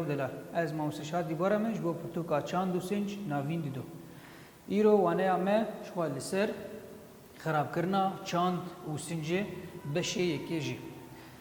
دلا از موسشات دیواره منش بو پرتوکا چاند و سنج ناوین دیدو ایرو وانه امه شو لسر خراب کرنا چاند و سنج بشه یکی جی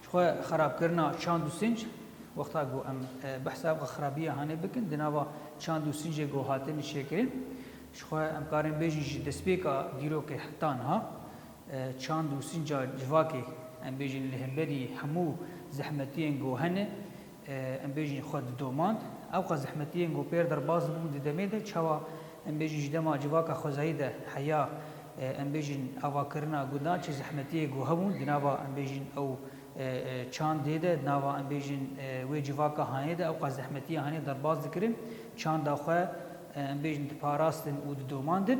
شو خراب کرنا چاند و سنج وقتا گو ام بحثاب خرابیه هانه بکن دناوا چاند و سنج گو هاتن شکرین شو ام کارن بیجی دسپیکا دیرو که حتان ها چاند و سنج جواکی ام بیجن لهبری همو زحمتین گو هنه ام بیجن خود دوماند او زحمتین گو پیر در باز بون دمیده چوا ام بیجن جدما جواکا خوزایده حیا ام بیجن اوا کرنا گودا چه زحمتی گو همون دناوا ام بیجن او چاند دیده ناوا ام بیجن وی جواکا هانیده او زحمتی هانی در باز ذکرین چاند اخوا ام بیجن پاراستن و دوماندن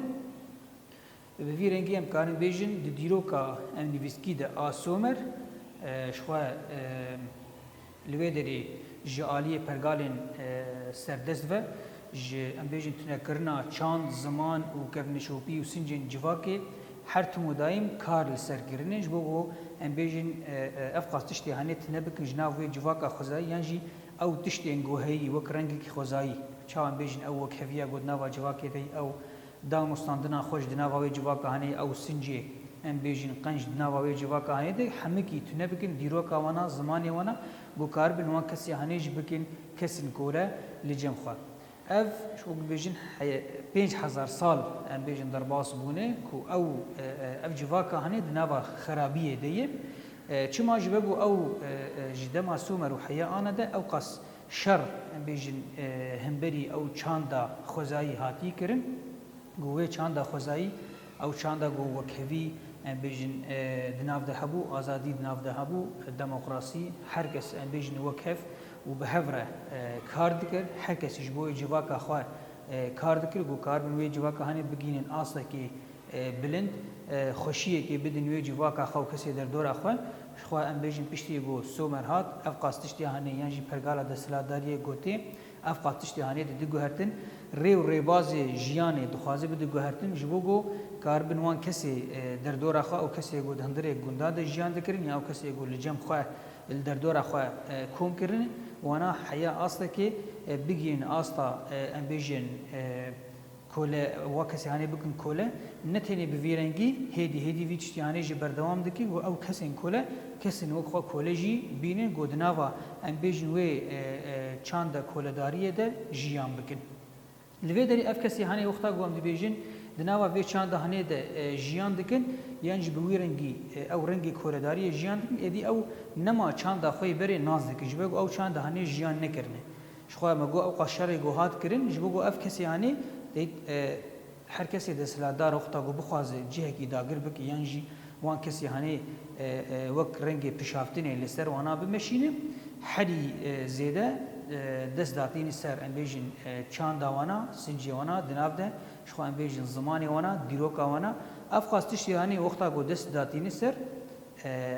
به وی رنگی ام کارن بیجن دیروکا ام نویسکی ده آسومر شخوا لویدری جالی پرگالین سردست و ام بیجن تنکرنا چاند زمان و کرنشوپی و سنجن جواکی هر تو مدایم کار لسر گرنش بو ام بیجن افقاس تشتی هنه تنبکن جناوی جواکا خوزایی یعنی او تشتی انگوهی وک رنگی خوزایی چا ام بیجن او وک هفیا گودناوا جواکی دی او دام مستندنا خوش دناوی جواکا هنه او سنجی ام بیجن قنج دناوی جواکا هنه دی همه کی تنبکن دیروکا وانا زمانی وانا بو کار بنوان کسی هنه جبکن کسین کوله لجم خواه اف شو بیجن 5000 سال ام بیجن در باس بونه کو او اف جواکا هنه دناوا خرابیه دیه چما جبو او جدما سومر و حیا آنه ده او قص شر ام بیجن همبری او چاندا خوزایی هاتی کرن گوه چاندا خوزایی او چاندا گو وکوی ام بیجن دناف ده هبو آزادی دناف ده هبو دموکراسی هر کس ام بیجن وکف و به هفره کار دکر هر کسی جبوی جواکا خواه کار دکر گو کار بنوی جواکا هنه بگینن آسا که بلند خوشیه که بدن وی جواکا خواه کسی در دور خواه خواه ام بیجن پشتی گو سومر هات افقاس تشتی هنه یعنی پرگالا دستلاداری گوتی افقاس تشتی هنه ده گوهرتن ری و ریباز جیانه دخوازه بده گوهرتن جبو گو کار بنوان کسی در دور خواه او کسی گو دهندره گنداد جیان دکرن یا او کسی گو لجم خواه در دور خواه کوم کرن وانا حیا اصلا که بگین اصلا ام بیجن کوله وکسی هنی بکن کوله نتینی بویرنگی هدی ویچ یعنی جبردوام دکی و او کسین کوله کسین وکخوا کوله جی بینن گودناوا ام بیجن و چاند کوله داریه ده جیان بکن لوی داری اف کسی هنی وقتا گوام دی بیجن دناوا وی چاند هنی ده جیان دکن یعنی بویرنگی او رنگی کوله داریه جیان دکن ادی او نما چاند خوی بری ناز دکی جبو او چاند هنی جیان نکرنه شخوا مگو او قشری گوهات کرن جبو اف کسی هنی دید هر کسی دستلادار وقتا گو بخوازه جهه کی داگر بکی یعنی وان کسی هنی وک رنگ پیشافتنه لسر وانا بمشینه هری زیده دست داتینی سر ام بیجن چاندا وانا سنجی وانا دناف ده شخو ام بیجن زمانی وانا دیروکا وانا افقاستشتی هنی وقتا گو دست داتینی سر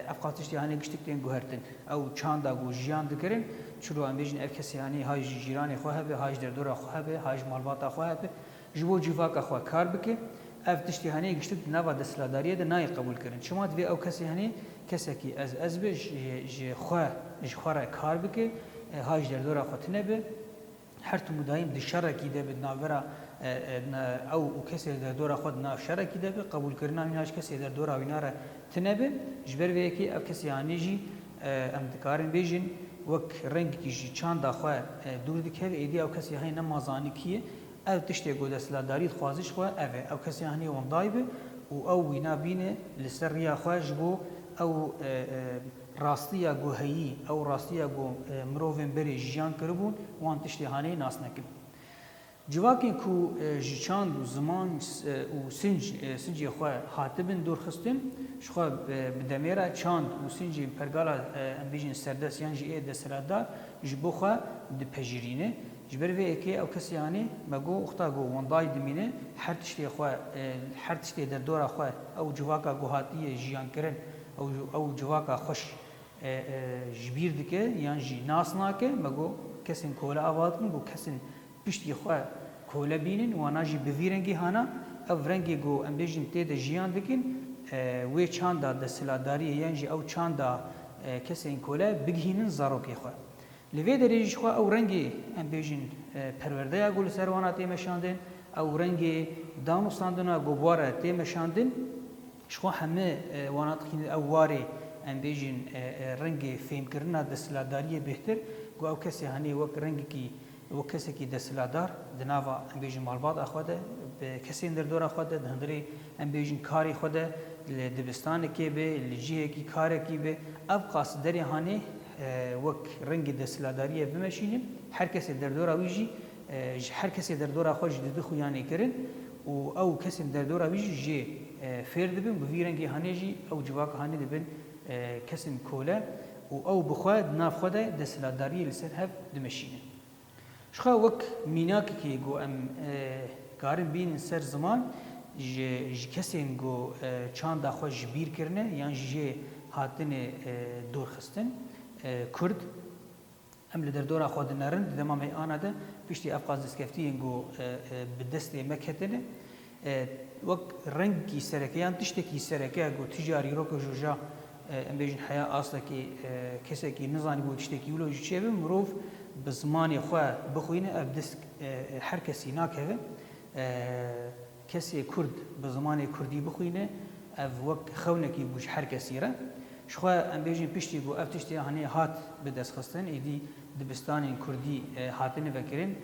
افقاستشتی هنی گشتکتین گوهرتن او چاندا گو جیان دکرن چلو ام بیجن اف کسی هنی های جیرانی خواه به های در دور خواه به های مالباتا خواه به جبو جیواکا خواه کار بکه اف تشتی هنی گشتک نوا دستلاداریه ده نای قبول کرن شما دوی او کسی هنی کسی کی از به خواه کار بکه های در دور خواه تنبه هر تو مدایم دی شرکی ده به ناورا او کسی در دور خود ناف شرکی ده به قبول کرنا مناش کسی در دور ویناره تنبه جبر وی کی اف کسی هنی جی ام دکارن بیجن وک رنگ کی جی چاندا خواه دور دکه ایدی او کسی هنی نمازانی کیه او تشتی گود اسلاداری خوازش خواه او کسی هنی وندایبه و او وینا بینه لسر ریا خواه جبو او راستیا گوهی او راستیا گو مروفن بری جیان کربون وان تشتی هنی ناس نکن جواکی کو جیچاند و زمان و سنجی خواه حاتبن دور خستن شخواه بدمیره چاند و سنجی پرگالا بیجن سردست یعنی جی دستلادار جبو خواه دی پجیرینه جبر وی اکی او کسی هنی مگو اختا گو وندای دمینه هر تشتی در دورا خواه او جواکا گوهاتی جیان کرن او جواکا خوش جبیر دکه یعنی جی ناس ناکه مگو کسین کوله آواد کن گو کسین پشتی خواه کوله بینن وانا جی بویرنگی هانا او رنگی گو ام بیجن تید جیان دکن وی چاندا دستلاداری یعنی جی او چاندا کسین کوله بگهینن زاروکی خواه لوی دریج خو او رنگی ام بیژن پرورده یا گل سروانه تیمشاندن او رنگی دانو ساندنا گوباره تیمشاندن شخو همه وانات خین او واره ام بیژن رنگی فهم کردن دستلاداری بهتر گو او کسی هنی وک رنگی کی و کسی کی دستلادار دناوا ام بیژن مالبات اخواده به کسی در دور اخواده دهندری ام بیژن کاری خوده لدبستان کی به لجیه کی کار کی به اب قاس دری هانی وک رنگ دستلاداری بمشینیم هر کسی در دور اویجی هر کسی در دور خوش دید خویانی کرن و او کسی در دور اویجی جی فرد بن بوی رنگی هانیجی او جواک هانی دبن کسی کوله و او بخواد ناف خوده دستلاداری لسر هف دمشینه شخا وک میناک کی گو ام کارن بین سر زمان ج کسی گو چند خوش بیر کرنه یعنی جی هاتن دور خستن کرد ام لدر دورا خود نرند دمام آنها ده پیشتی افغاز دستکفتی انگو به دست مکتنه وقت رنگی سرکیان تشتکی سرکیه گو تجاری رو که جوجا ام بیشن حیا اصلا که کسی که نزانی بود تشتکی ولو چه به مروف بزمانی خواه بخوینه اب دست هر کسی ناکه کسی کرد بزمانی کردی بخوینه اب وقت خونه کی بوش هر کسی را شخوا ام بیژن پشتی گو افتشتی هنی هات به دست خستن ایدی دبستان کردی هاتنه وکرین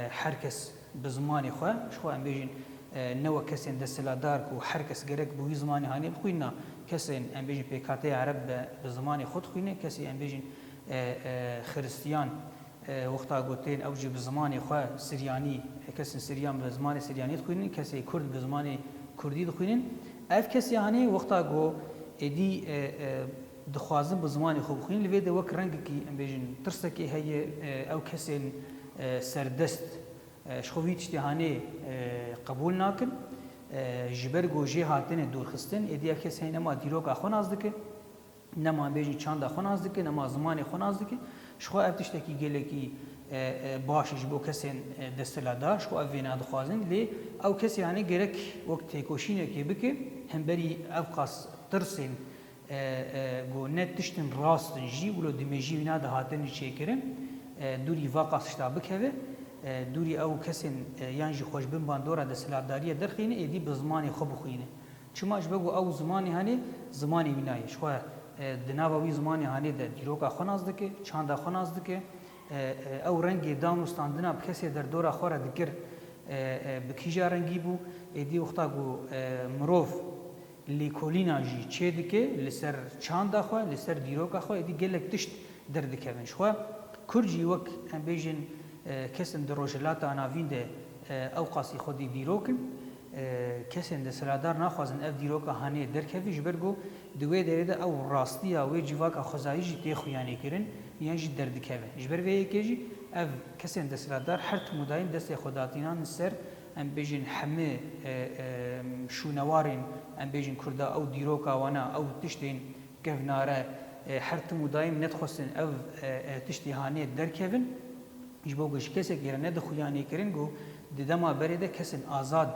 هر کس بزمانی خوا شخوا ام بیژن نو کسی دستلادار کو هر کس گرک بوی زمانی هانی بخوینا کسی ام بیژن پیکاته عرب بزمانی خود خوینه کسی ام بیژن خریستیان وقتا گوتین اوجی بزمانی خوا سریانی کسی سریان بزمانی سریانی خوینه کسی کرد بزمانی کردی خوینن اف کسی هانی وقتا گو ایدی دخوازن به زمانی خوب خوین لوی ده وک رنگ کی ام بیژن ترسه کی هی او کسی سردست شخویچ دهانه قبول ناکن جبر گوجه هاتن دور خستن ایدی کسی هی نما دیروگ آخون ازدکه نما ام بیژن چند آخون ازدکه نما زمانی خون ازدکه شخو افتشتکی گله کی باشش بو کسی دستلادار شخو اوینا دخوازن لی او کسی هانی گرک وقت کوشینه کی بکه هم بری افقاس ترسین گو نت تشتن راستن جی ولو دمجی وینا ده هاتن چیکرم دوری واقع شتاب کهوه دوری او کسین یانجی خوش بن باندورا دستلاداری درخینه ایدی به زمانی خوب خوینه چماش بگو او زمانی هانی زمانی وینایش خو دناوی زمانی هانی ده دیروکا خناز دکه چاندا خناز دکه او رنگی دانوستاندنا بکسی در دورا خورا دکر بکیجا رنگی بو ایدی وقتا گو مروف لیکولینا جی چه دکه لسر چاند خو لسر دیروک خو ایدی گلک تشت درد کهونش خو کرجی وک ام بیژن کسن دروجلات اناوین ده او قاسی خودی دیروکن کسن ده سلادار ناخوازن اف دیروک هانه درکوی جبرگو دوی درده او راستی او جواک خزایی جی تی خویانی کرن یعنی جی درد کهون جبر وی کیجی اف کسن ده سلادار هر تموداین دست خداتینان سر ام بیژن همه شونوارین ام بیژن کردا او دیروکا وانا او تشتین گوناره هر تمودایم ندخوستن او تشتی هانه درکوین جبوگش کسی که نه خویانی کرن گو دیدما برده کسی آزاد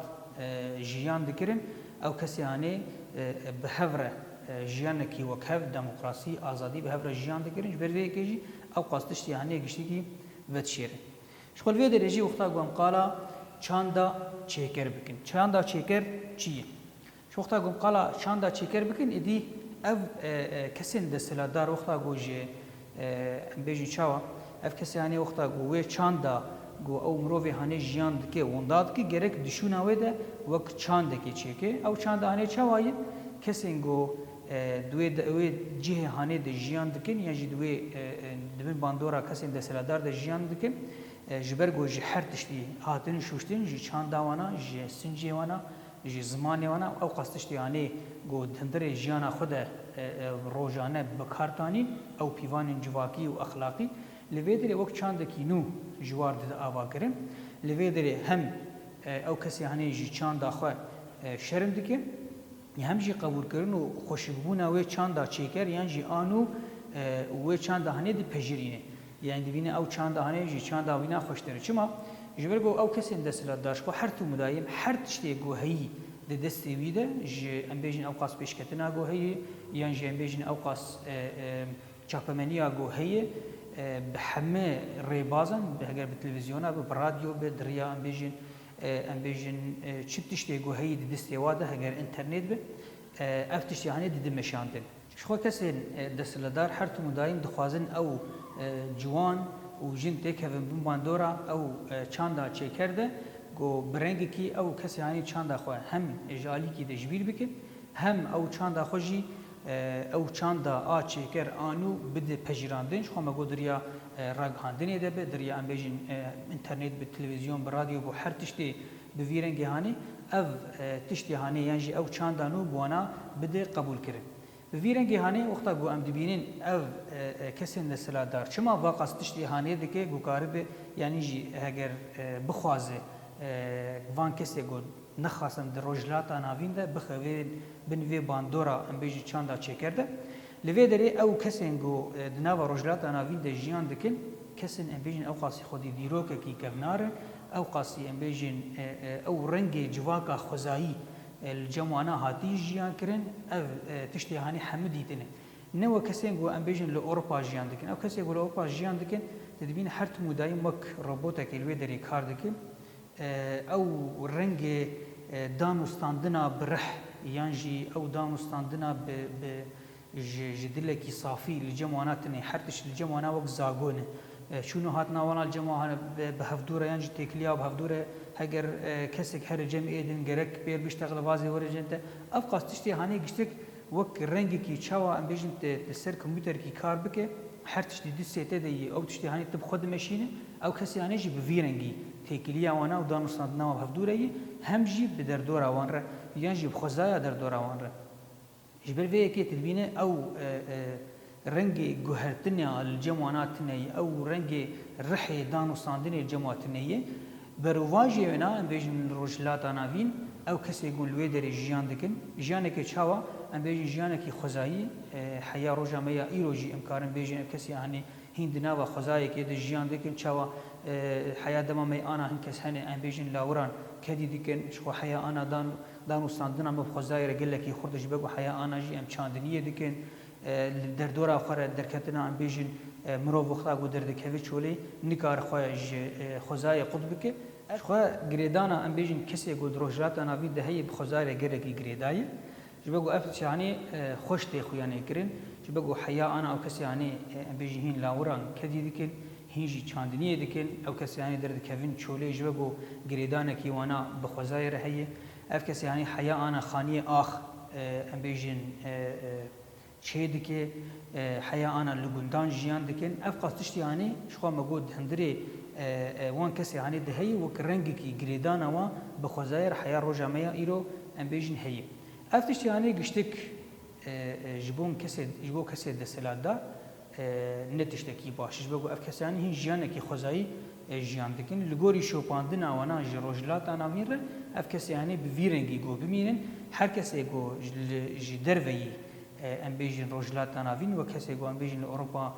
جیان دکرن او کسی هانه به هفره جیان کی وکهف دموکراسی آزادی به هفره جیان دکرن جبر وی کیجی او قاستشتی هانه گشتی کی وتشیره شغل وی درجی وقتا گم قالا چاندا چیکر بکن چاندا چیکر چیه وقتا گم قالا چاندا چیکر بکن ادی او کسی دستلادار وقتا گوجه بیجی چاوا اف کسی هانی وقتا گوه چاندا گو او مروی هانی جیان دکه ونداد که گرک دشون آویده وک چاند که چیکه او چاندا هانی چاوایی کسی گو دوی جه هانی د جیان دکن یا جی دوی دبن باندورا کسی دستلادار د جیان دکن جبر گو جی هر تشتی هاتن شوشتن جی چاندا وانا جی سنجی وانا جی زمانی وانا او قاستشتی هانی گو دندر جیانا خود روزانه بکارتانی او پیوان جواکی و اخلاقی لویدری وقت چند کی نو جوار ده آوا کرم لویدری هم او کسی هنی جی چند آخه شرم دکه هم جی قبول کردن و خوشبون و چند چیکر یعنی جی آنو و چند هنی دی پجرینه یعنی دیوینه او چند هنی جی چند وینا خوش داره چما جبر گو او کسی دستلات داشت خو هر تو مدایم هر تشتی گو هی د دستی ویده جی ام بیجن اوقاس پیشکتنا گو هی یعنی جی ام بیجن اوقاس چاپمنیا گو هی بحمه ريبازن بهجر بالتلفزيون بالراديو بدريا ام بيجن چی تشتی گو هی دستیواده هجر انترنت به افتش يعني دي مشاندن شخو كسين دسلدار حرت مدايم دخوازن او جوان و جن تكهن بمباندورا او چاندا چيكرده گو برنگ کی او کسی يعني چاندا خو هم اجالي کی دجبير بكن هم او چاندا خوجي او چاندا آ چيكر آنو بده پجراندن شخو ما گودريا راگهاندنی ده به دریا ام بيجن انترنت بالتلفزيون براديو بو هر تشتي بفيرنگي هاني اف تشتي هاني يعني او چاندانو بوانا بده قبول کرد بفيرنگي هاني وقتا گو ام دبینن اف کسین نسلا دار چما واقعا تشتي هاني دکه گو کارب يعني جي اگر بخوازه وان کسی گو نخواستن در رجلات ناوین ده بخوین بنوی باندورا ام بيجي چاندا چکرده لوی دری او کسین گو دناوا رجلات ناوین ده جیان دکن کسین ام بيجن او قاسی خودی دیروکه کی کبناره او قاسی ام بيجن او رنگ جواکا خزایی الجمعنا هاتی جیان کرن او تشتی هانی حمدیتنه نو کسین گو ام بيجن لاوروبا جیان دکن او کسی گو لاوروبا جیان دکن تدبین هر تمودای مک روبوتا کلوی دری کار دکن او رنگ دانستاندنا برح یانجی او دانستاندنا ب جدلكي صافي الجمعاناتني حرتش الجمعانا وقت زاغونه شنو هاتنا وانا الجمعه بهفدوره ينج تكليا بهفدوره هجر كسك هر جمعيه دين جرك بير بيشتغل بازي ورجنت افقاس تشتي هاني قشتك وك رنگي كي تشوا ام بيجنت السر كمبيوتر كي كار بك حرتش دي سيته دي او تشتي هاني تب خد ماشينه او كسي هاني جي بفيرنگي تكليا وانا ودان صندنا بهفدوره هم جي بدردوره وان ينجي بخزايا دردوره وان جبل في كي تدبينه او رنگ جوهرتنيا الجمعاناتني او رنگ رحي دانو صاندني الجمعاتني برواجي هنا بيجن روجلات انافين او كسي يقول ويدر جيان دكن جيانك تشاوا ام بيجن جيانك خزاي حياه روجاميا ايروجي امكارن بيجن كسي يعني هندنا وخزاي كي جيان دكن تشاوا حياه دمامي انا هنكس هني ام بيجن لاوران كدي دكن شو حياه انا دانو صاندنا مخزاي رجل لك خردش بقو حياه انا جي ام چاندنيه دكن در دورا آخر در کتنا ام بیشین مرو وقتا گو در دکوی چولی نکار خواهش خزای قطب که خواه گریدانا ام بیشین کسی گو دروجرات ناوی دهی بخزای گرکی گریدایی جبگو افت یعنی خوش تی خویانی کرن جبگو حیا انا او کسی یعنی ام بیشین لاوران کدی دکن هیچی چاندنیه دکن او کسی یعنی در دکوین چولی جبگو گریدانا کی وانا بخزای رهیه اف کسی یعنی حیا انا خانیه آخ ام بیشین چه دکه حیا آن لگندان جیان دکن افقاس تشتی یعنی شخوا مگود هندری وان کسی یعنی دهی و کرنگی کی گریدان و بخوزایر حیا روجامیا ایرو ام بیجن هی افتشتی یعنی گشتک جبو کسی دستلات دا نتشتکی باش جبو اف کسی یعنی هی جیان کی خوزایی جیان دکن لگوری شوپاندن آوانا جروجلات آنامیر اف کسی یعنی بویرنگی گو بمینن هر کسی گو جدروی ام بیجن روجلات ناوین و کسی گو ام بیجن اروپا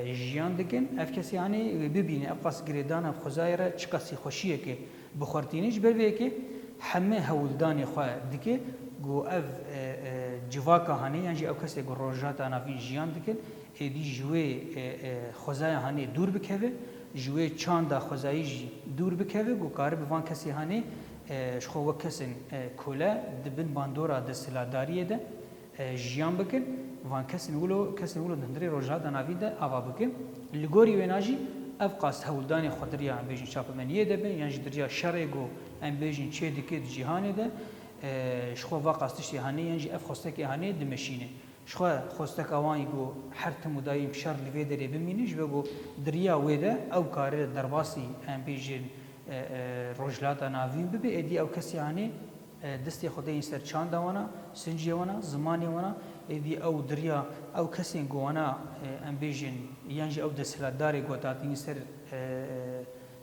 جیان دکن اف کسی یعنی ببینه افقاس گریدان اف خزایره چکسی خوشیه که بخورتینش برویه که همه هولدانی خواه دکه گو اف جواکا هانی یعنی اف کسی گو روجلات ناوین جیان دکن ایدی جوه خزای هانی دور بکوه جوه چاندا خزایی دور بکوه گو کار بوان کسی هانی شخو و کسین کوله دبن باندورا دستلاداریه ده جیان بکن وان کسی نقولو دندری روجات ناوی ده آوا بکن لگوری ویناجی افقاس هولدانی خودریا ام بیجن شاپمنیه ده بین یعنی دریا شرگو ام بیجن چه دکت جهانی ده شخو واقعاس تشتی هانی یعنی اف خوستک هانی دمشینه شخو خوستک آوانی گو هر تمودایم شر لوی دری بمینش بگو دریا ویده او کاری درباسی ام بیجن روجات ناوی ببی ادی او کسی هانی دستی خدای سر چاند وانا سنجی وانا زمانی وانا ایدی او دریا او کسی گوانا ام بیجن یعنی او دستلداری گوتاتین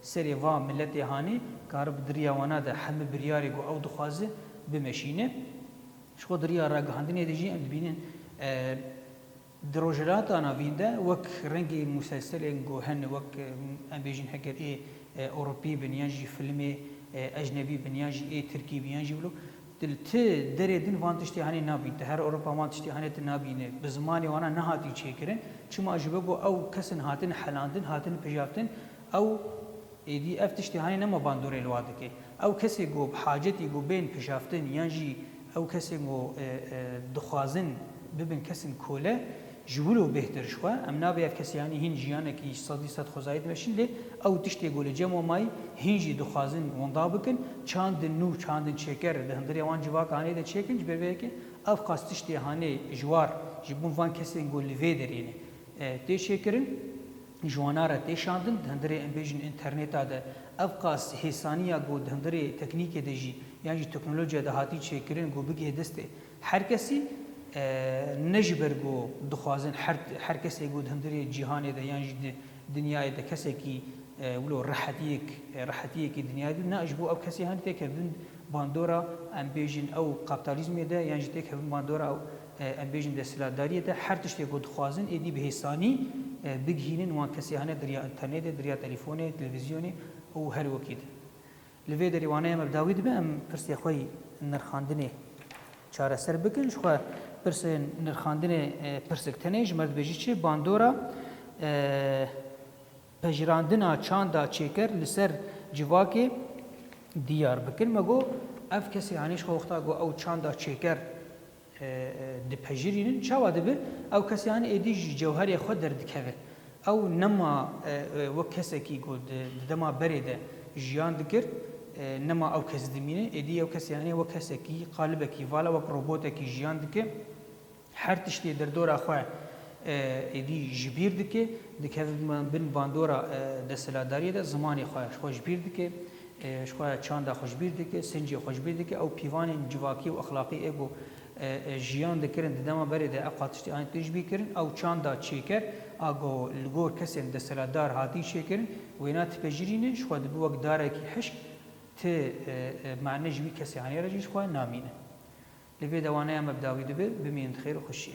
سری و ملت هانی کارب دریا وانا ده همه بریاری گو او دخوازه بمشینه شو دریا را گهاندنی دیجی ام بینن دروجرات انا وینده وک رنگی مسلسل گو هن وک ام بیجن هکر ای اوروبی بنیانجی فیلمی اجنبی بنیانجی ای ترکی بنیانجی ولو دل ته دردین وان تشتی هنی نبین ته هر اروپا وان تشتی هنی تنابینه بزمانی وانا نهاتی چیکرن چما جبگو او کسن هاتن حلاندن هاتن پجافتن او ایدی افتشتی هنی نما باندوره الواده که او کسی گو حاجتی گو بین پجافتن یانجی او کسی گو دخوازن ببین کسن کوله جولو بهتر شوا ام نابه اف کسی هنی هین جیانه کی صدی صد خزایت بشین لی او تشتی گوله جمع مای هینجی دخوازن وندا بکن چاندن نو چاندن چکر دهندری وان جواک هنی ده چکن جبر که اف قاستشتی هنی جوار جبون وان کسی گوله ویدرینه تی چکرن جواناره تی شاندن دهندری امبیجن اینترنت ده اف قاس حسانیا گو دهندری تکنیک دهجی یعنی تکنولوژی ده هاتی چکرن گو بگه دسته هر کسی نجبرگو دخوازن هر کسی گود هندری جهانی ده یعنی دنیای ده کسی کی ولو راحتیه کی دنیای ده ناجبو او کسی هند تکردن باندورا امبیجن او کاپیتالیسم ده یعنی تکردن باندورا او امبیجن ده سلاداری ده هر تشتی گود خوازن ایدی به حسانی بگهینن وان کسی هند دریا اینترنت دریا تلفن تلویزیونی او هر وکید لوی دریوانه مبداوی ده ام پرسی خوی نرخاندنه چاره سر بکن شو پرسن نرخاندن پرسکتنه جمرد بجی چه باندورا پجراندنا چاندا چیکر لسر جواکی دیار بکن مگو اف کسی هنیش خوختا گو او چاندا چیکر د پجرینن چاوا دبه او کسی هن ایدی جوهری خود درد کوه او نما و کسی کی گو دما برده جیان دکر نما او کس دمینه ایدی او کسی یعنی و کسی کی قالب کی والا و روبوت کی جیان دکه هر تشتی در دور اخوه ایدی جبیر دکه دکه بن باندورا دستلاداری ده زمانی خواه جبیر دکه خواه چاند خوش بیر دکه سنجی خوش بیر دکه او پیوان جواکی و اخلاقی ایگو جیان دکرن دما بری ده اقاتشتی آن تجبی کرن او چاند چیکر اگو لگور کسی دستلادار هاتی چیکرن وینات پجرینه خواه دبو وقت داره کی حشک ته معنی جوی کسی هنی رجیش خواه نامینه لبی دوانه هم ابداوی دبه بمین خیر و خوشیه